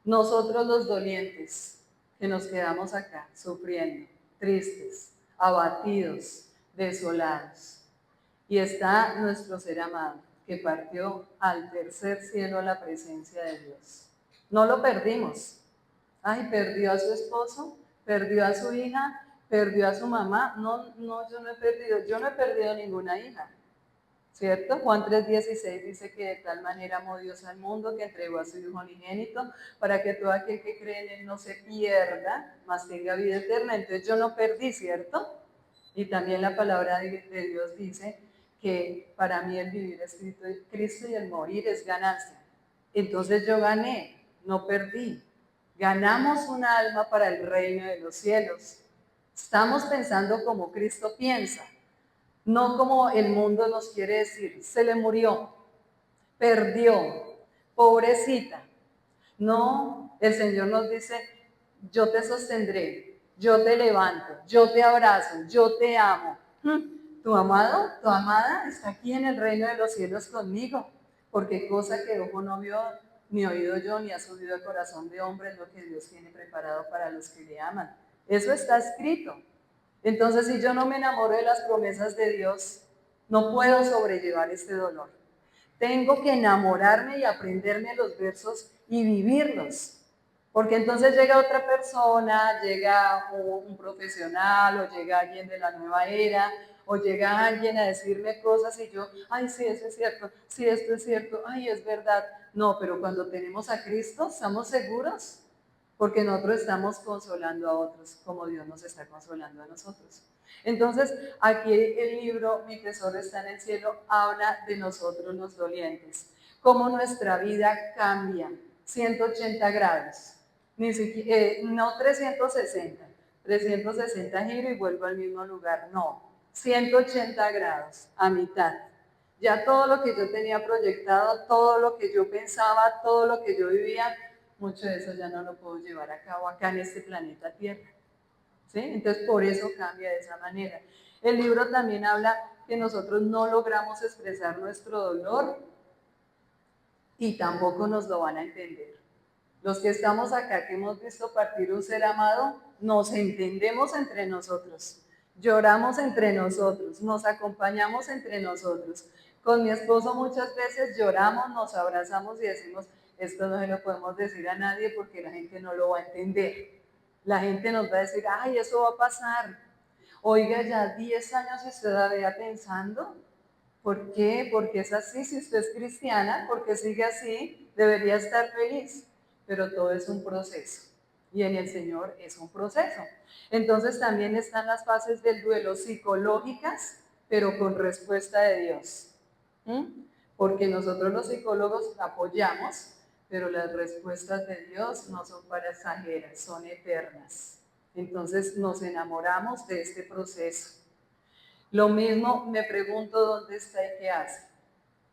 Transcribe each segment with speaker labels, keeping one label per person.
Speaker 1: Nosotros los dolientes, que nos quedamos acá sufriendo, tristes, abatidos, desolados. Y está nuestro ser amado, que partió al tercer cielo a la presencia de Dios. No lo perdimos. Ay, perdió a su esposo, perdió a su hija, perdió a su mamá. No, no, yo no he perdido ninguna hija. ¿Cierto? Juan 3:16 dice que de tal manera amó Dios al mundo que entregó a su Hijo unigénito para que todo aquel que cree en Él no se pierda, mas tenga vida eterna. Entonces yo no perdí, ¿cierto? Y también la palabra de Dios dice que para mí el vivir es Cristo y el morir es ganancia. Entonces yo gané, no perdí. Ganamos un alma para el reino de los cielos. Estamos pensando como Cristo piensa. No como el mundo nos quiere decir, se le murió, perdió, pobrecita. No, el Señor nos dice, yo te sostendré, yo te levanto, yo te abrazo, yo te amo. Tu amado, tu amada está aquí en el reino de los cielos conmigo, porque cosa que ojo no vio, ni oído yo, ni ha subido al corazón de hombre es lo que Dios tiene preparado para los que le aman. Eso está escrito. Entonces, si yo no me enamoro de las promesas de Dios, no puedo sobrellevar este dolor. Tengo que enamorarme y aprenderme los versos y vivirlos. Porque entonces llega otra persona, llega un profesional o llega alguien de la nueva era o llega alguien a decirme cosas y yo, ay, sí, eso es cierto, sí, esto es cierto, ay, es verdad. No, pero cuando tenemos a Cristo, ¿estamos seguros? Porque nosotros estamos consolando a otros como Dios nos está consolando a nosotros. Entonces, aquí el libro Mi tesoro está en el cielo habla de nosotros los dolientes, cómo nuestra vida cambia 180 grados, ni siquiera, no 360 giro y vuelvo al mismo lugar, no, 180 grados, a mitad. Ya todo lo que yo tenía proyectado, todo lo que yo pensaba, todo lo que yo vivía, mucho de eso ya no lo puedo llevar a cabo acá en este planeta Tierra. ¿Sí? Entonces, por eso cambia de esa manera. El libro también habla que nosotros no logramos expresar nuestro dolor y tampoco nos lo van a entender. Los que estamos acá, que hemos visto partir un ser amado, nos entendemos entre nosotros, lloramos entre nosotros, nos acompañamos entre nosotros. Con mi esposo muchas veces lloramos, nos abrazamos y decimos, esto no se lo podemos decir a nadie porque la gente no lo va a entender. La gente nos va a decir, ay, eso va a pasar. Oiga, ya 10 años usted todavía pensando. ¿Por qué? Porque es así. Si usted es cristiana, porque sigue así, debería estar feliz. Pero todo es un proceso. Y en el Señor es un proceso. Entonces también están las fases del duelo psicológicas, pero con respuesta de Dios. Porque nosotros los psicólogos apoyamos, pero las respuestas de Dios no son pasajeras, son eternas. Entonces nos enamoramos de este proceso. Lo mismo me pregunto dónde está y qué hace.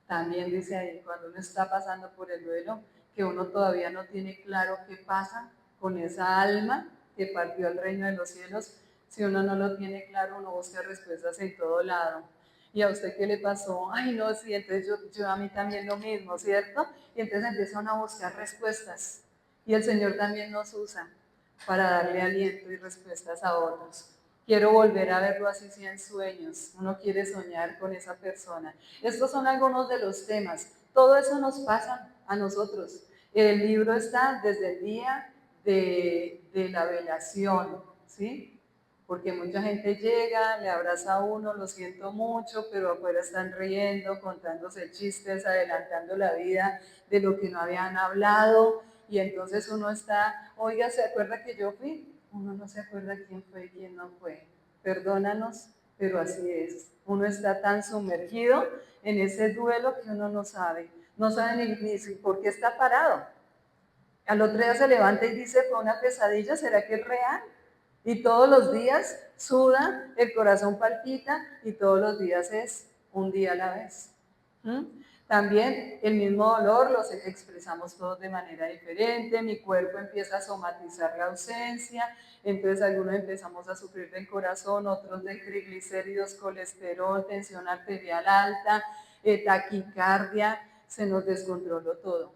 Speaker 1: También dice ahí, cuando uno está pasando por el duelo, que uno todavía no tiene claro qué pasa con esa alma que partió al reino de los cielos. Si uno no lo tiene claro, uno busca respuestas en todo lado. ¿Y a usted qué le pasó? Ay, no, sí, entonces yo a mí también lo mismo, ¿cierto? Y entonces empiezan a buscar respuestas. Y el Señor también nos usa para darle aliento y respuestas a otros. Quiero volver a verlo así sea en sueños. Uno quiere soñar con esa persona. Estos son algunos de los temas. Todo eso nos pasa a nosotros. El libro está desde el día de la velación, ¿sí? Porque mucha gente llega, le abraza a uno, lo siento mucho, pero afuera están riendo, contándose chistes, adelantando la vida de lo que no habían hablado. Y entonces uno está, oiga, ¿se acuerda que yo fui? Uno no se acuerda quién fue y quién no fue. Perdónanos, pero así es. Uno está tan sumergido en ese duelo que uno no sabe ni por qué está parado. Al otro día se levanta y dice, fue una pesadilla, ¿será que es real? Y todos los días suda, el corazón palpita y todos los días es un día a la vez. También el mismo dolor lo expresamos todos de manera diferente, mi cuerpo empieza a somatizar la ausencia, entonces algunos empezamos a sufrir del corazón, otros de triglicéridos, colesterol, tensión arterial alta, taquicardia, se nos descontroló todo.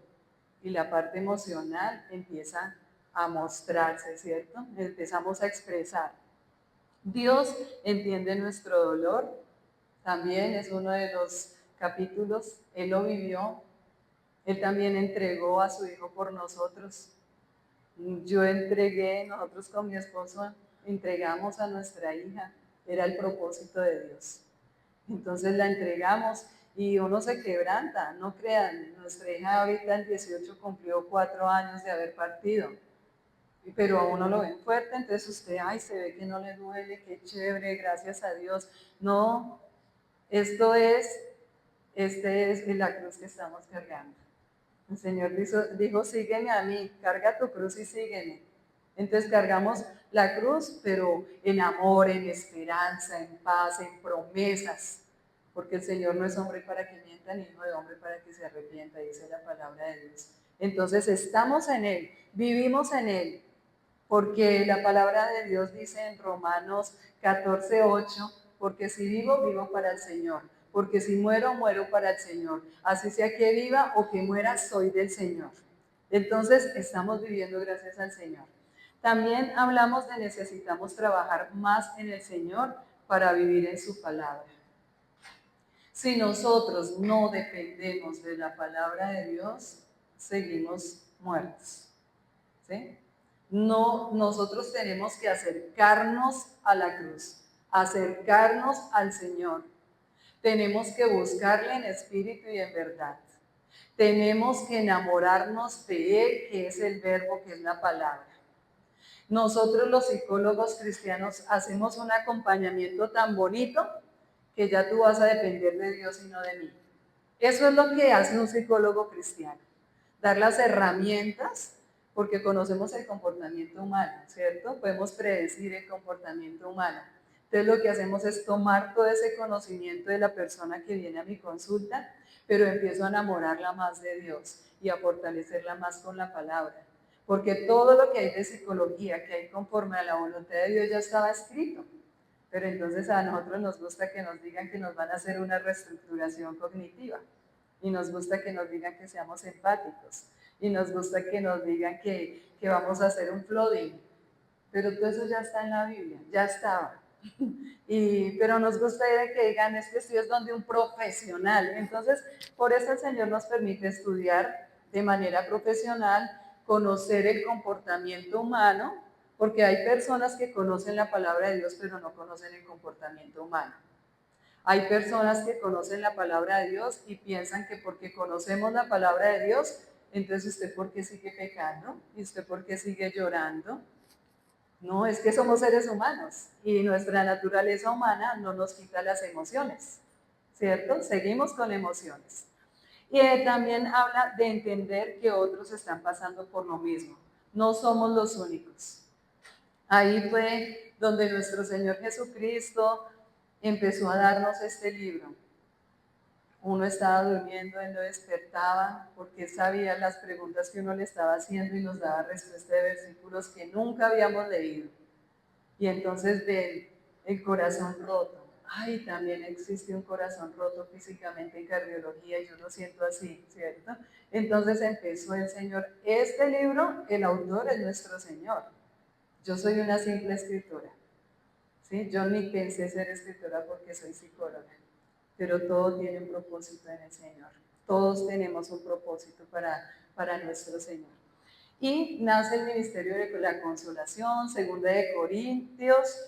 Speaker 1: y la parte emocional empieza a mostrarse, ¿cierto? Empezamos a expresar. Dios entiende nuestro dolor, también es uno de los capítulos, Él lo vivió, Él también entregó a su Hijo por nosotros. Yo entregué, nosotros con mi esposo entregamos a nuestra hija, era el propósito de Dios. Entonces la entregamos y uno se quebranta, no crean, nuestra hija ahorita el 18 cumplió 4 años de haber partido, pero a uno lo ven fuerte, entonces usted, ay, se ve que no le duele, qué chévere, gracias a Dios. No, esto es, este es la cruz que estamos cargando. El Señor dijo, sígueme a mí, carga tu cruz y sígueme. Entonces cargamos la cruz, pero en amor, en esperanza, en paz, en promesas. Porque el Señor no es hombre para que mienta, ni hijo de hombre para que se arrepienta, dice la palabra de Dios. Entonces estamos en Él, vivimos en Él, porque la palabra de Dios dice en Romanos 14:8, porque si vivo, vivo para el Señor, porque si muero, muero para el Señor, así sea que viva o que muera, soy del Señor. Entonces estamos viviendo gracias al Señor. También hablamos de necesitamos trabajar más en el Señor para vivir en su palabra. Si nosotros no dependemos de la palabra de Dios, seguimos muertos, ¿sí? No, nosotros tenemos que acercarnos a la cruz, acercarnos al Señor. Tenemos que buscarle en espíritu y en verdad. Tenemos que enamorarnos de Él, que es el verbo, que es la palabra. Nosotros los psicólogos cristianos hacemos un acompañamiento tan bonito que ya tú vas a depender de Dios y no de mí. Eso es lo que hace un psicólogo cristiano, dar las herramientas, porque conocemos el comportamiento humano, ¿cierto? Podemos predecir el comportamiento humano. Entonces lo que hacemos es tomar todo ese conocimiento de la persona que viene a mi consulta, pero empiezo a enamorarla más de Dios y a fortalecerla más con la palabra. Porque todo lo que hay de psicología, que hay conforme a la voluntad de Dios, ya estaba escrito. Pero entonces a nosotros nos gusta que nos digan que nos van a hacer una reestructuración cognitiva. Y nos gusta que nos digan que seamos empáticos. Y nos gusta que nos digan que vamos a hacer un flooding. Pero todo eso ya está en la Biblia, ya estaba. Pero nos gusta que digan, es que esto es donde un profesional. Entonces, por eso el Señor nos permite estudiar de manera profesional, conocer el comportamiento humano, porque hay personas que conocen la palabra de Dios, pero no conocen el comportamiento humano. Hay personas que conocen la palabra de Dios y piensan que porque conocemos la palabra de Dios, entonces usted por qué sigue pecando y usted por qué sigue llorando. No, es que somos seres humanos y nuestra naturaleza humana no nos quita las emociones, ¿cierto? Seguimos con emociones. Y también habla de entender que otros están pasando por lo mismo. No somos los únicos. Ahí fue donde nuestro Señor Jesucristo empezó a darnos este libro. Uno estaba durmiendo, Él lo despertaba porque sabía las preguntas que uno le estaba haciendo y nos daba respuesta de versículos que nunca habíamos leído. Y entonces ven el corazón roto. Ay, también existe un corazón roto físicamente en cardiología y yo lo siento así, ¿cierto? Entonces empezó el Señor. Este libro, el autor es nuestro Señor. Yo soy una simple escritora, ¿sí? Yo ni pensé ser escritora porque soy psicóloga, pero todo tiene un propósito en el Señor. Todos tenemos un propósito para nuestro Señor. Y nace el ministerio de la consolación, 2 de Corintios,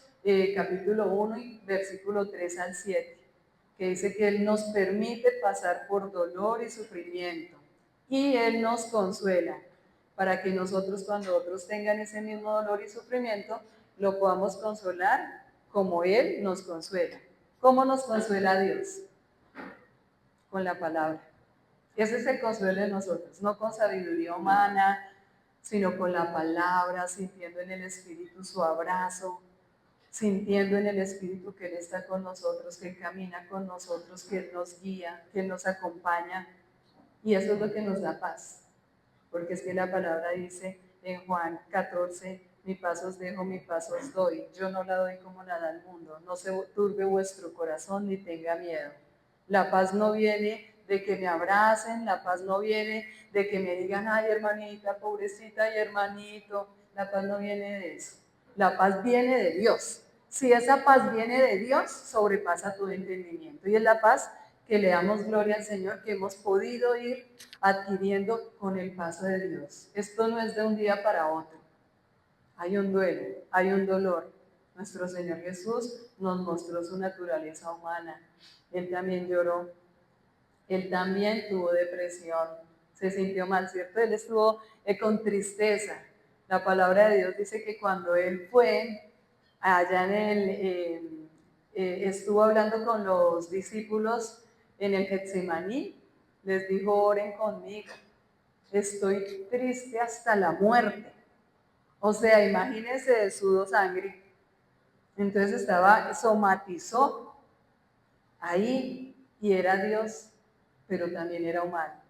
Speaker 1: capítulo 1, versículo 3 al 7, que dice que Él nos permite pasar por dolor y sufrimiento, y Él nos consuela, para que nosotros cuando otros tengan ese mismo dolor y sufrimiento, lo podamos consolar como Él nos consuela. ¿Cómo nos consuela Dios? Con la palabra. Ese es el consuelo de nosotros, no con sabiduría humana, sino con la palabra, sintiendo en el Espíritu su abrazo, sintiendo en el Espíritu que Él está con nosotros, que Él camina con nosotros, que Él nos guía, que Él nos acompaña. Y eso es lo que nos da paz, porque es que la palabra dice en Juan 14, mi paz os dejo, mi paz os doy. Yo no la doy como la da el mundo. No se turbe vuestro corazón ni tenga miedo. La paz no viene de que me abracen, la paz no viene de que me digan, ay hermanita, pobrecita y hermanito, la paz no viene de eso, la paz viene de Dios. Si esa paz viene de Dios, sobrepasa todo entendimiento y es la paz que le damos gloria al Señor, que hemos podido ir adquiriendo con el paso de Dios. Esto no es de un día para otro. Hay un duelo, hay un dolor. Nuestro Señor Jesús nos mostró su naturaleza humana. Él también lloró, él también tuvo depresión, se sintió mal, ¿cierto? Él estuvo con tristeza. La palabra de Dios dice que cuando él fue allá estuvo hablando con los discípulos en el Getsemaní, les dijo, oren conmigo, estoy triste hasta la muerte. O sea, imagínense, sudó sangre. Entonces somatizó ahí y era Dios, pero también era humano.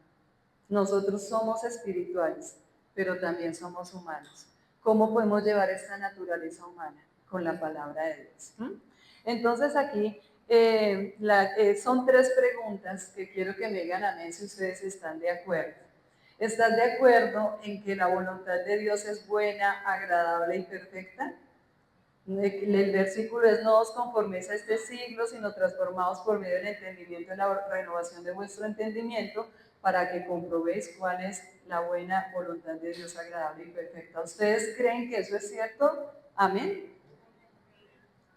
Speaker 1: Nosotros somos espirituales, pero también somos humanos. ¿Cómo podemos llevar esta naturaleza humana? Con la palabra de Dios. Entonces aquí son 3 preguntas que quiero que me digan amén si ustedes están de acuerdo. ¿Estás de acuerdo en que la voluntad de Dios es buena, agradable y perfecta? El versículo es: no os conforméis a este siglo, sino transformaos por medio del entendimiento en la renovación de vuestro entendimiento, para que comprobéis cuál es la buena voluntad de Dios, agradable y perfecta. ¿Ustedes creen que eso es cierto? Amén.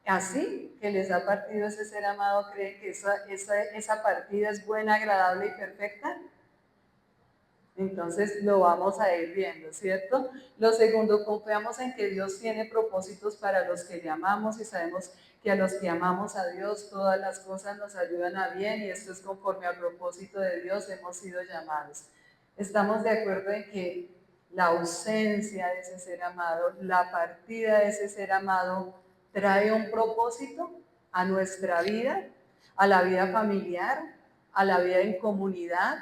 Speaker 1: Así que les ha partido ese ser amado, ¿creen que esa partida es buena, agradable y perfecta? Entonces lo vamos a ir viendo, ¿cierto? Lo segundo, confiamos en que Dios tiene propósitos para los que le amamos y sabemos que a los que amamos a Dios todas las cosas nos ayudan a bien y esto es conforme al propósito de Dios hemos sido llamados. Estamos de acuerdo en que la ausencia de ese ser amado, la partida de ese ser amado trae un propósito a nuestra vida, a la vida familiar, a la vida en comunidad.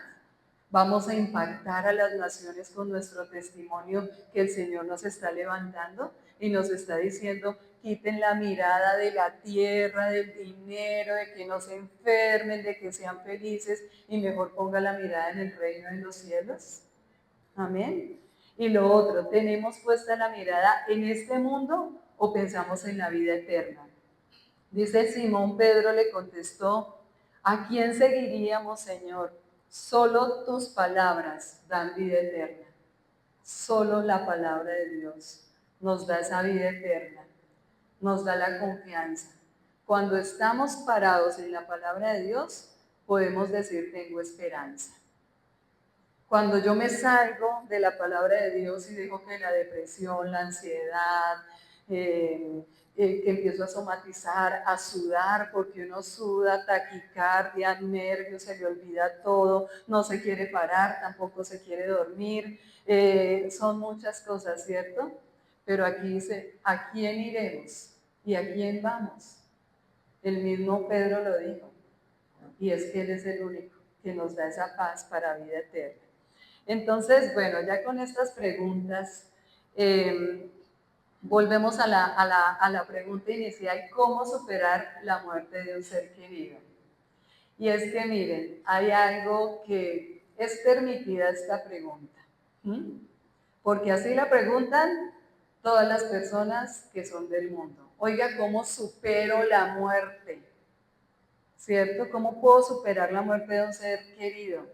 Speaker 1: Vamos a impactar a las naciones con nuestro testimonio que el Señor nos está levantando y nos está diciendo, quiten la mirada de la tierra, del dinero, de que no se enfermen, de que sean felices y mejor ponga la mirada en el reino de los cielos. Amén. Y lo otro, ¿tenemos puesta la mirada en este mundo o pensamos en la vida eterna? Dice Simón Pedro le contestó, ¿a quién seguiríamos, Señor? Solo tus palabras dan vida eterna. Solo la palabra de Dios nos da esa vida eterna, nos da la confianza. Cuando estamos parados en la palabra de Dios, podemos decir, tengo esperanza. Cuando yo me salgo de la palabra de Dios y dejo que la depresión, la ansiedad, que empiezo a somatizar, a sudar, porque uno suda, taquicardia, nervios, se le olvida todo, no se quiere parar, tampoco se quiere dormir, son muchas cosas, ¿cierto? Pero aquí dice, ¿a quién iremos? ¿Y a quién vamos? El mismo Pedro lo dijo, y es que Él es el único que nos da esa paz para vida eterna. Entonces, bueno, ya con estas preguntas, volvemos a la pregunta inicial, ¿cómo superar la muerte de un ser querido? Y es que miren, hay algo que es permitida esta pregunta, porque así la preguntan todas las personas que son del mundo. Oiga, ¿cómo supero la muerte? ¿Cierto? ¿Cómo puedo superar la muerte de un ser querido?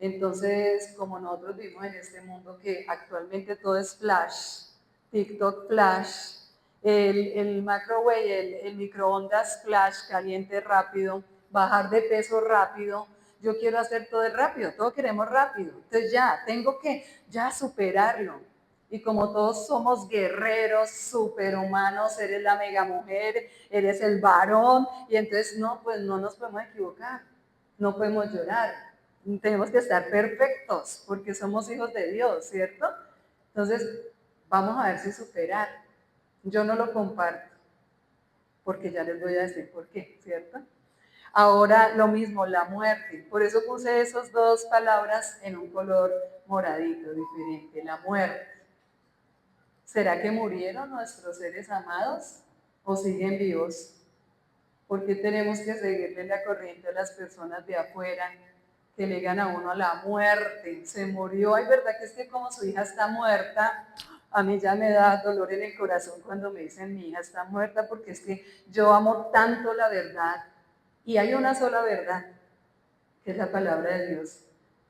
Speaker 1: Entonces, como nosotros vivimos en este mundo que actualmente todo es flash, TikTok flash, el microwave, el microondas flash, caliente rápido, bajar de peso rápido, yo quiero hacer todo rápido, todo queremos rápido, entonces ya, tengo que ya superarlo. Y como todos somos guerreros, superhumanos, eres la mega mujer, eres el varón, y entonces no, pues no nos podemos equivocar, no podemos llorar, tenemos que estar perfectos porque somos hijos de Dios, ¿cierto? Entonces, vamos a ver si superar. Yo no lo comparto, porque ya les voy a decir por qué, ¿cierto? Ahora lo mismo, la muerte. Por eso puse esas 2 palabras en un color moradito diferente, la muerte. ¿Será que murieron nuestros seres amados o siguen vivos? ¿Por qué tenemos que seguirle la corriente a las personas de afuera? que le digan a uno la muerte, se murió. Ay, verdad que es que como su hija está muerta, a mí ya me da dolor en el corazón cuando me dicen mi hija está muerta, porque es que yo amo tanto la verdad y hay una sola verdad, que es la palabra de Dios,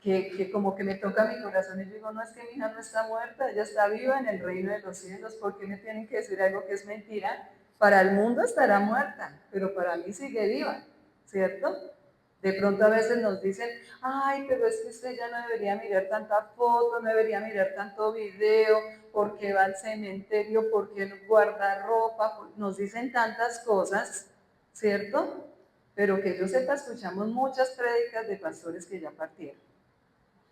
Speaker 1: que como que me toca mi corazón y yo digo, no, es que mi hija no está muerta, ella está viva en el reino de los cielos. ¿Por qué me tienen que decir algo que es mentira? Para el mundo estará muerta, pero para mí sigue viva, ¿cierto? De pronto a veces nos dicen, ay, pero es que usted ya no debería mirar tanta foto, no debería mirar tanto video, porque va al cementerio, porque guarda ropa, nos dicen tantas cosas, ¿cierto? Pero que yo sepa, escuchamos muchas prédicas de pastores que ya partieron.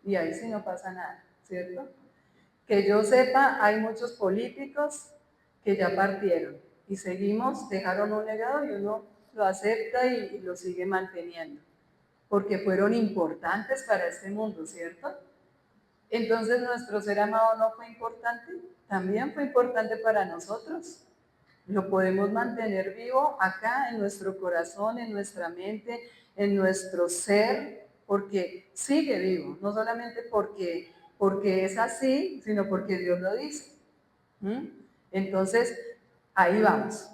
Speaker 1: Y ahí sí no pasa nada, ¿cierto? Que yo sepa, hay muchos políticos que ya partieron y seguimos, dejaron un legado y uno lo acepta y lo sigue manteniendo, porque fueron importantes para este mundo, ¿cierto? Entonces, ¿nuestro ser amado no fue importante? También fue importante para nosotros. Lo podemos mantener vivo acá en nuestro corazón, en nuestra mente, en nuestro ser, porque sigue vivo, no solamente porque es así, sino porque Dios lo dice. Entonces, ahí vamos.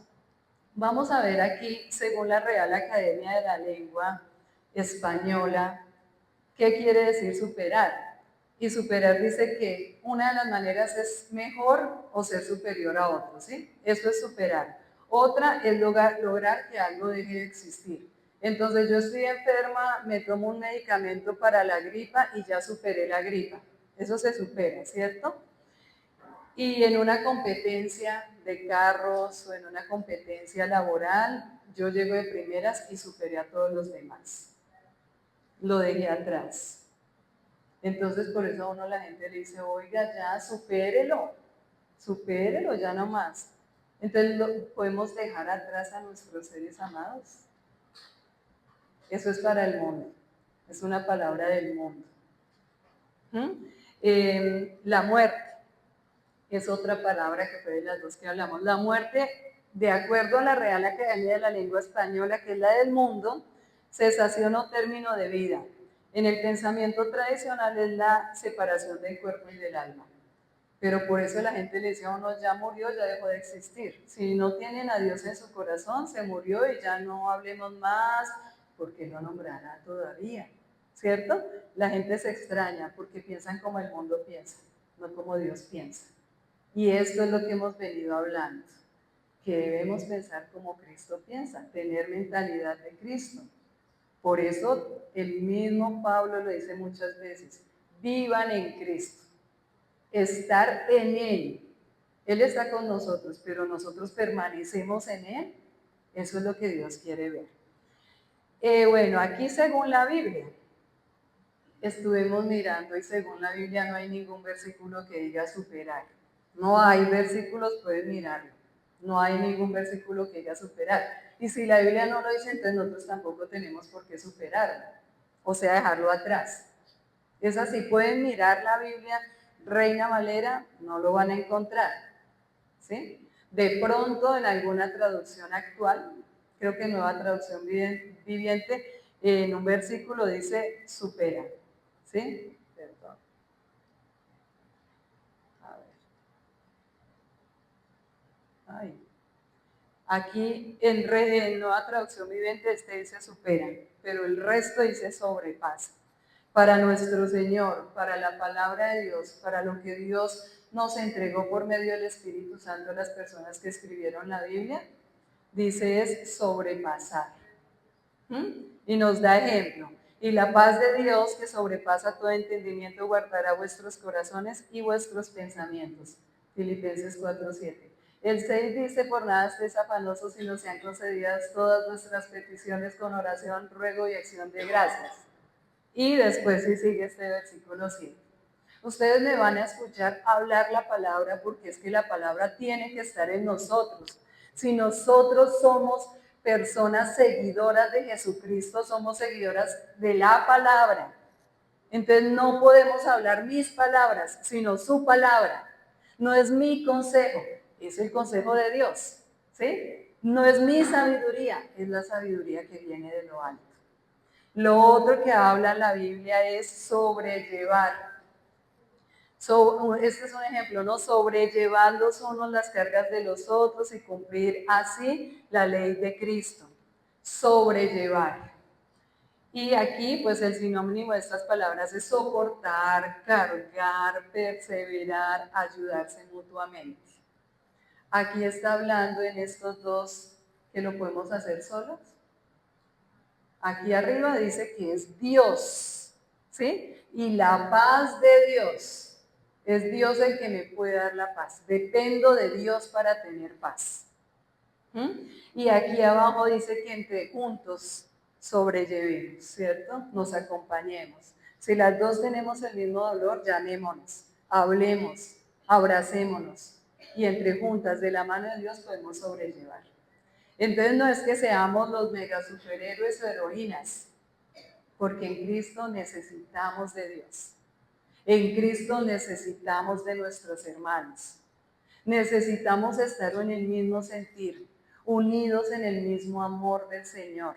Speaker 1: Vamos a ver aquí, según la Real Academia de la Lengua Española, ¿qué quiere decir superar? Y superar dice que una de las maneras es mejor o ser superior a otro, ¿sí? Eso es superar. Otra es lograr que algo deje de existir. Entonces yo estoy enferma, me tomo un medicamento para la gripa y ya superé la gripa. Eso se supera, ¿cierto? Y en una competencia de carros o en una competencia laboral, yo llego de primeras y superé a todos los demás. Lo dejé atrás. Entonces, por eso a uno la gente le dice, oiga, ya, supérelo, ya no más. Entonces, podemos dejar atrás a nuestros seres amados. Eso es para el mundo, es una palabra del mundo. La muerte es otra palabra que fue de las dos que hablamos. La muerte, de acuerdo a la Real Academia de la Lengua Española, que es la del mundo, cesación o término de vida. En el pensamiento tradicional es la separación del cuerpo y del alma. Pero por eso la gente le decía a uno, ya murió, ya dejó de existir. Si no tienen a Dios en su corazón, se murió y ya no hablemos más, porque no nombrará todavía, ¿cierto? La gente se extraña porque piensan como el mundo piensa, no como Dios piensa. Y esto es lo que hemos venido hablando, que debemos pensar como Cristo piensa, tener mentalidad de Cristo. Por eso el mismo Pablo lo dice muchas veces, vivan en Cristo, estar en Él. Él está con nosotros, pero nosotros permanecemos en Él. Eso es lo que Dios quiere ver. Bueno, aquí según la Biblia, estuvimos mirando y según la Biblia no hay ningún versículo que diga superar. No hay versículos, puedes mirarlo. No hay ningún versículo que diga superar. Y si la Biblia no lo dice, entonces nosotros tampoco tenemos por qué superarlo. O sea, dejarlo atrás. Es así, pueden mirar la Biblia Reina Valera, no lo van a encontrar. ¿Sí? De pronto en alguna traducción actual, creo que Nueva Traducción Viviente, en un versículo dice supera. ¿Sí? Perdón. A ver. Ay. Aquí en Nueva Traducción Viviente este dice supera, pero el resto dice sobrepasa. Para nuestro Señor, para la palabra de Dios, para lo que Dios nos entregó por medio del Espíritu Santo a las personas que escribieron la Biblia, dice es sobrepasar. Y nos da ejemplo. Y la paz de Dios que sobrepasa todo entendimiento guardará vuestros corazones y vuestros pensamientos. Filipenses 4:7. El 6 dice, por nada estéis afanosos, sino sean concedidas todas nuestras peticiones con oración, ruego y acción de gracias. Y después sí sigue este versículo 7. Ustedes me van a escuchar hablar la palabra porque es que la palabra tiene que estar en nosotros. Si nosotros somos personas seguidoras de Jesucristo, somos seguidoras de la palabra. Entonces no podemos hablar mis palabras, sino su palabra. No es mi consejo, es el consejo de Dios. ¿Sí? No es mi sabiduría, es la sabiduría que viene de lo alto. Lo otro que habla la Biblia es sobrellevar. Este es un ejemplo, ¿no? Sobrellevar los unos las cargas de los otros y cumplir así la ley de Cristo. Sobrellevar. Y aquí, pues el sinónimo de estas palabras es soportar, cargar, perseverar, ayudarse mutuamente. Aquí está hablando en estos dos que lo podemos hacer solos. Aquí arriba dice que es Dios, ¿sí? Y la paz de Dios. Es Dios el que me puede dar la paz. Dependo de Dios para tener paz. Y aquí abajo dice que entre juntos sobrellevemos, ¿cierto? Nos acompañemos. Si las dos tenemos el mismo dolor, llamémonos, hablemos, abracémonos. Y entre juntas, de la mano de Dios, podemos sobrellevar. Entonces no es que seamos los mega superhéroes o heroínas, porque en Cristo necesitamos de Dios. En Cristo necesitamos de nuestros hermanos. Necesitamos estar en el mismo sentir, unidos en el mismo amor del Señor.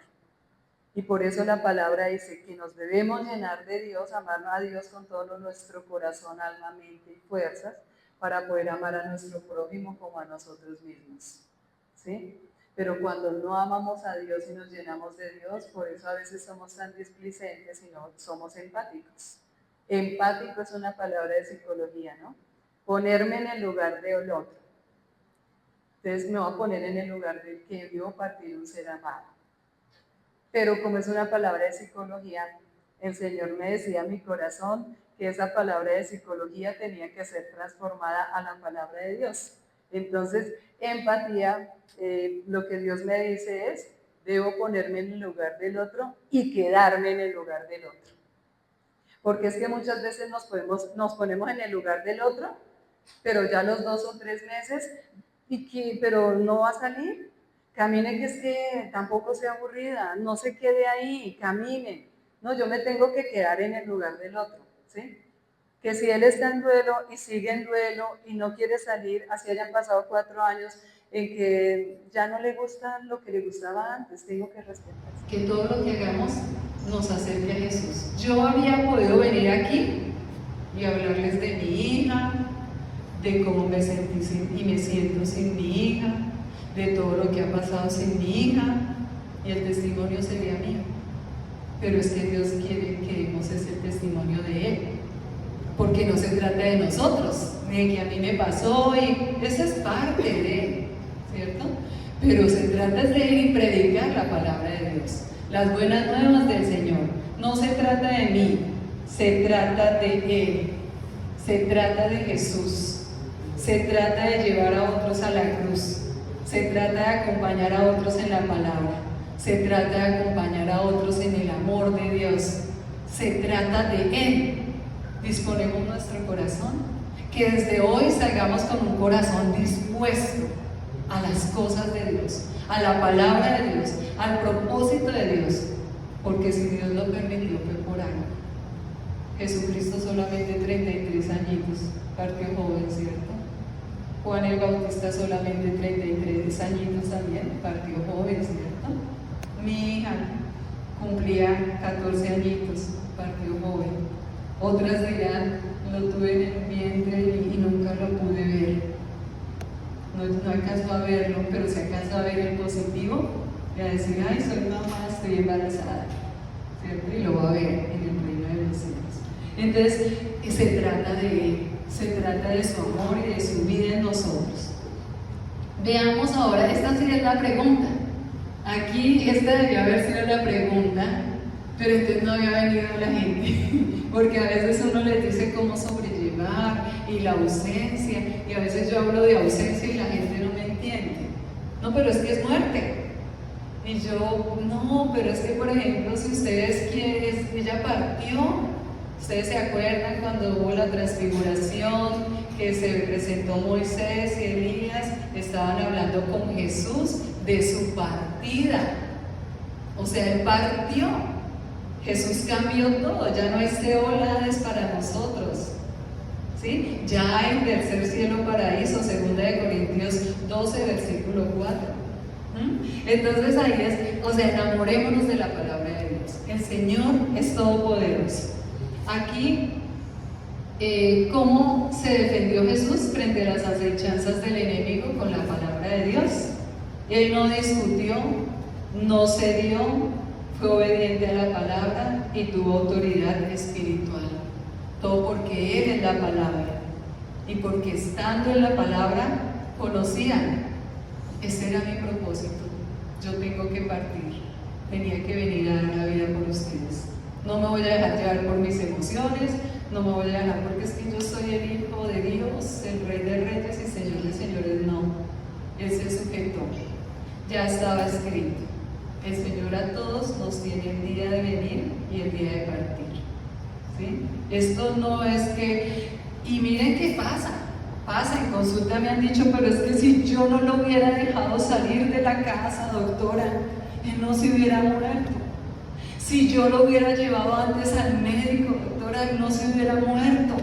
Speaker 1: Y por eso la palabra dice que nos debemos llenar de Dios, amar a Dios con todo nuestro corazón, alma, mente y fuerzas, para poder amar a nuestro prójimo como a nosotros mismos. ¿Sí? Pero cuando no amamos a Dios y nos llenamos de Dios, por eso a veces somos tan displicentes y no somos empáticos. Empático es una palabra de psicología, ¿no? Ponerme en el lugar del otro. Entonces me voy a poner en el lugar del que vio partir un ser amado. Pero como es una palabra de psicología, el Señor me decía en mi corazón que esa palabra de psicología tenía que ser transformada a la palabra de Dios. Entonces, empatía, lo que Dios me dice es, debo ponerme en el lugar del otro y quedarme en el lugar del otro. Porque es que muchas veces nos ponemos en el lugar del otro, pero ya los 2 o 3 meses, pero no va a salir. Camine, que es que tampoco sea aburrida, no se quede ahí, camine. No, yo me tengo que quedar en el lugar del otro, ¿sí? Que si él está en duelo y sigue en duelo y no quiere salir, así hayan pasado 4 años en que ya no le gusta lo que le gustaba antes, tengo que respetar.
Speaker 2: Que todo lo que hagamos nos acerque a Jesús. Yo había podido venir aquí y hablarles de mi hija, de cómo me sentí y me siento sin mi hija, de todo lo que ha pasado sin mi hija, y el testimonio sería mío. Pero es que Dios quiere que demos ese testimonio de Él, porque no se trata de nosotros, ni de que a mí me pasó, y eso es parte de Él, ¿cierto? Pero se trata de ir y predicar la palabra de Dios, las buenas nuevas del Señor. No se trata de mí, se trata de Él, se trata de Jesús, se trata de llevar a otros a la cruz, se trata de acompañar a otros en la palabra, se trata de acompañar a otros en el amor de Dios, se trata de Él. Disponemos nuestro corazón, que desde hoy salgamos con un corazón dispuesto a las cosas de Dios, a la palabra de Dios, al propósito de Dios, porque si Dios lo permitió fue por algo. Jesucristo solamente 33 añitos, partió joven, ¿cierto? Juan el Bautista solamente 33 añitos también, partió joven, ¿cierto? Mi hija cumplía 14 añitos, partió joven. Otras dirán, lo tuve en el vientre y nunca lo pude ver. No alcanzó a verlo, pero si alcanzó a ver el positivo, le va a decir, ay, soy mamá, estoy embarazada, ¿cierto? Y lo va a ver en el reino de los cielos. Entonces, se trata de Él, se trata de su amor y de su vida en nosotros. Veamos ahora, esta sería la pregunta. Aquí, esta debió haber sido la pregunta, pero entonces no había venido la gente, porque a veces uno les dice cómo sobrellevar y la ausencia, y a veces yo hablo de ausencia y la gente no me entiende. No, pero es que es muerte. Y yo, no, pero es que, por ejemplo, si ustedes quieren, ella partió. Ustedes se acuerdan cuando hubo la transfiguración, que se presentó Moisés y Elías, estaban hablando con Jesús de su partida. O sea, Él partió. Jesús cambió todo, ya no hay Seol Hades para nosotros. ¿Sí? Ya hay tercer cielo paraíso, 2 Corintios 12, versículo 4. Entonces ahí es, o sea, enamorémonos de la palabra de Dios. El Señor es todopoderoso. Aquí, ¿cómo se defendió Jesús frente a las acechanzas del enemigo? Con la palabra de Dios. Él no discutió, no cedió, fue obediente a la palabra y tuvo autoridad espiritual. Todo porque Él es la palabra y porque estando en la palabra conocían. Ese era mi propósito. Yo tengo que partir. Tenía que venir a dar la vida por ustedes. No me voy a dejar llevar por mis emociones, no me voy a dejar porque es que yo soy el Hijo de Dios, el Rey de Reyes y Señor de Señores. No, Él se sujetó. Ya estaba escrito. El Señor a todos nos tiene el día de venir y el día de partir. ¿Sí? Esto no es que... Y miren qué pasa. En consulta me han dicho, pero es que si yo no lo hubiera dejado salir de la casa, doctora, él no se hubiera muerto. Si yo lo hubiera llevado antes al médico, doctora, él no se hubiera muerto.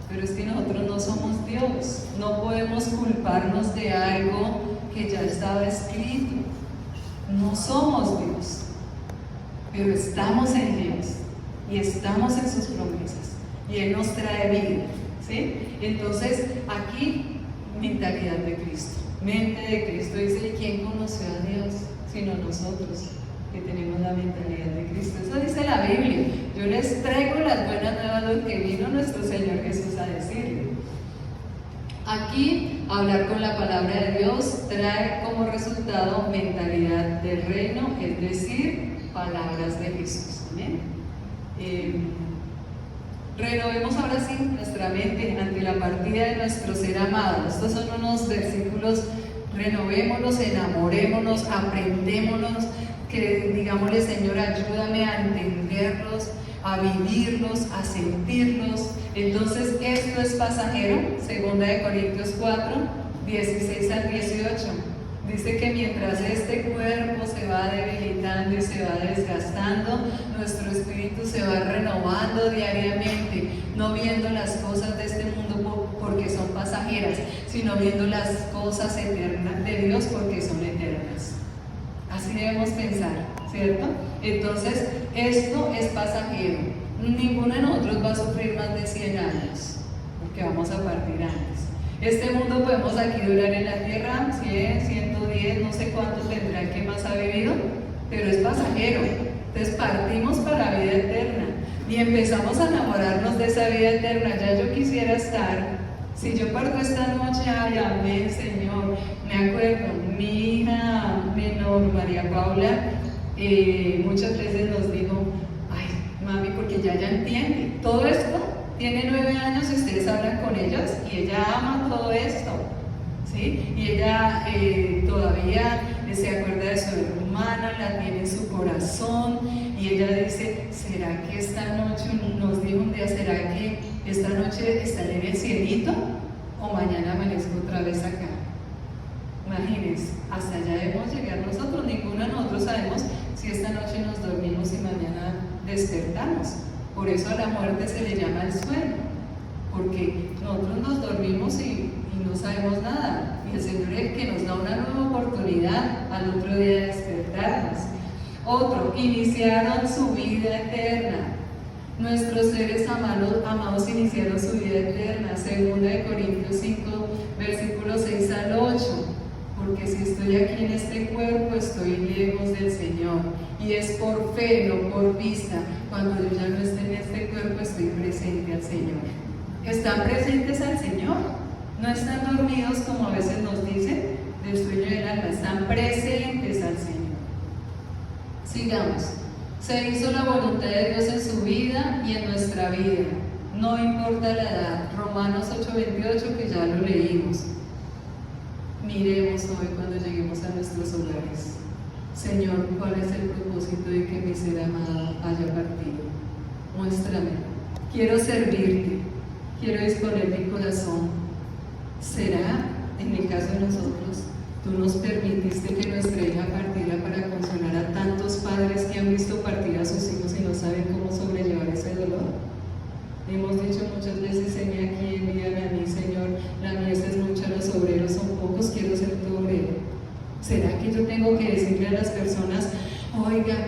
Speaker 2: Pero es que nosotros no somos Dios, no podemos culparnos de algo que ya estaba escrito. No somos Dios, pero estamos en Dios y estamos en sus promesas y Él nos trae vida. ¿Sí? Entonces, aquí, mentalidad de Cristo. Mente de Cristo dice, ¿y quién conoció a Dios? Sino nosotros, que tenemos la mentalidad de Cristo. Eso dice la Biblia. Yo les traigo las buenas nuevas de lo que vino nuestro Señor Jesús a decirle. Aquí, hablar con la palabra de Dios trae como resultado mentalidad del reino, es decir, palabras de Jesús. ¿Amén? Renovemos ahora sí nuestra mente ante la partida de nuestro ser amado. Estos son unos versículos, renovémonos, enamorémonos, aprendémonos, que digámosle, Señor, ayúdame a entenderlos, a vivirlos, a sentirlos. Entonces, esto es pasajero, 2 Corintios 4, 16 al 18. Dice que mientras este cuerpo se va debilitando y se va desgastando, nuestro espíritu se va renovando diariamente, no viendo las cosas de este mundo porque son pasajeras, sino viendo las cosas eternas de Dios porque son eternas. Así debemos pensar, ¿cierto? Entonces, esto es pasajero. Ninguno de nosotros va a sufrir más de 100 años, porque vamos a partir antes. Este mundo podemos aquí durar en la tierra 100, 110, no sé cuánto tendrá el que más ha vivido, pero es pasajero. Entonces partimos para la vida eterna y empezamos a enamorarnos de esa vida eterna. Ya yo quisiera estar, si yo parto esta noche, ay, amén, Señor. Me acuerdo, mi hija menor, María Paula, muchas veces nos dijo, ay, mami, porque ya entiende todo esto. Tiene 9 años y ustedes hablan con ellas y ella ama todo esto, ¿sí? Y ella todavía se acuerda de su hermana, la tiene en su corazón y ella dice, ¿será que esta noche, nos dijo un día, será que esta noche estaré en el cielito o mañana amanezco otra vez acá? Imagínense, hasta allá debemos llegar nosotros. Ninguno de nosotros sabemos si esta noche nos dormimos y mañana despertamos. Por eso a la muerte se le llama el sueño, porque nosotros nos dormimos y no sabemos nada, y el Señor es el que nos da una nueva oportunidad al otro día de despertarnos. Otro, iniciaron su vida eterna. Nuestros seres amados iniciaron su vida eterna, 2 Corintios 5, versículos 6 al 8. Porque si estoy aquí en este cuerpo, estoy lejos del Señor. Y es por fe, no por vista. Cuando yo ya no esté en este cuerpo, estoy presente al Señor. ¿Están presentes al Señor? No están dormidos como a veces nos dicen del sueño del alma. Están presentes al Señor. Sigamos. Se hizo la voluntad de Dios en su vida y en nuestra vida. No importa la edad. Romanos 8:28, que ya lo leímos. Miremos hoy cuando lleguemos a nuestros hogares. Señor, ¿cuál es el propósito de que mi ser amado haya partido? Muéstrame. Quiero servirte. Quiero disponer mi corazón. ¿Será, en el caso de nosotros, tú nos permitiste que nuestra hija partiera para consolar a tantos padres que han visto partir a sus hijos y no saben cómo sobrellevar ese dolor? Hemos dicho muchas veces, heme aquí, envíame a mí, Señor, la mies es mucha, los obreros son pocos, quiero ser tu obrero. ¿Será que yo tengo que decirle a las personas, oiga,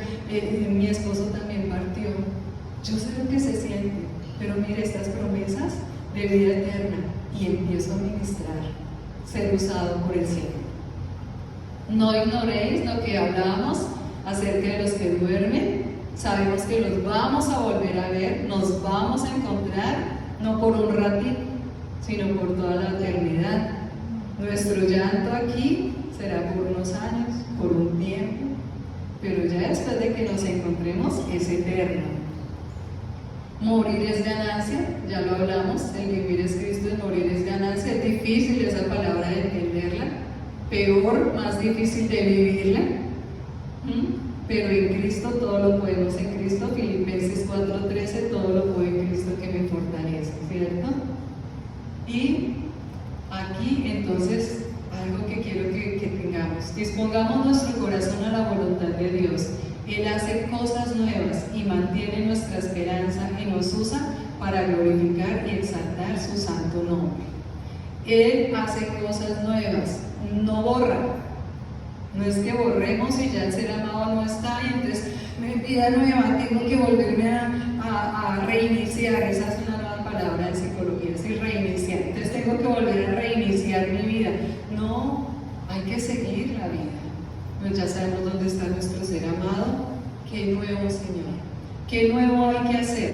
Speaker 2: mi esposo también partió? Yo sé lo que se siente, pero mire estas promesas de vida eterna y empiezo a ministrar, ser usado por el cielo. No ignoréis lo que hablábamos acerca de los que duermen. Sabemos que los vamos a volver a ver, nos vamos a encontrar, no por un ratito, sino por toda la eternidad. Nuestro llanto aquí será por unos años, por un tiempo, pero ya después de que nos encontremos es eterno. Morir es ganancia, ya lo hablamos, el vivir es Cristo, el morir es ganancia. Es difícil esa palabra de entenderla, peor, más difícil de vivirla, pero en Cristo todo lo podemos, en Cristo. Filipenses 4:13, todo lo puedo en Cristo que me fortalece, ¿cierto? Y aquí entonces algo que quiero que tengamos: dispongamos nuestro corazón a la voluntad de Dios. Él hace cosas nuevas y mantiene nuestra esperanza y nos usa para glorificar y exaltar su santo nombre. Él hace cosas nuevas, no borra. No es que borremos y ya el ser amado no está y entonces vida nueva, tengo que volverme a reiniciar. Esa es una nueva palabra de psicología, es reiniciar. Entonces tengo que volver a reiniciar mi vida. No, hay que seguir la vida. Pues ya sabemos dónde está nuestro ser amado. Qué nuevo, Señor, qué nuevo hay que hacer.